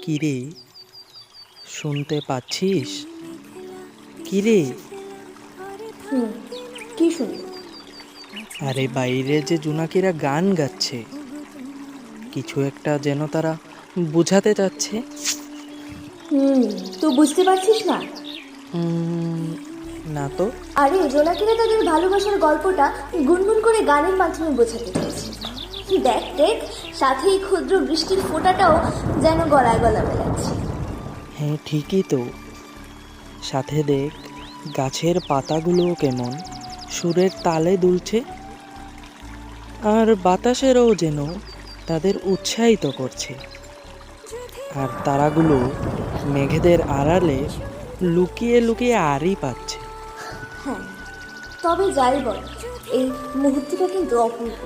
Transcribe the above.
কিরে, শুনতে পাচ্ছিস? কিরে, হুম, কি শুনি? আরে বাইরে যে জোনাকিরা গান গাচ্ছে, কিছু একটা যেন তারা বোঝাতে চাচ্ছে। তুই বুঝতে পারছিস না? উম, না তো। আরে জোনাকিরা তাদের ভালোবাসার গল্পটা গুনগুন করে গানের মাধ্যমে বোঝাতে চাইছে। দেখ দেখ, সাথে এই ক্ষুদ্র বৃষ্টির ফোঁটাটাও যেন গলায় গলা মেলাচ্ছে। হ্যাঁ, ঠিকই তো। সাথে দেখ, গাছের পাতাগুলো কেমন সুরের তালে দুলছে, আর বাতাসেরও যেন তাদের উৎসাহিত করছে। আর তারাগুলো মেঘেদের আড়ালে লুকিয়ে লুকিয়ে আড়ি পাচ্ছে। হ্যাঁ, তবে যাই বল, এই মুহূর্তটা কিন্তু অপূর্ব।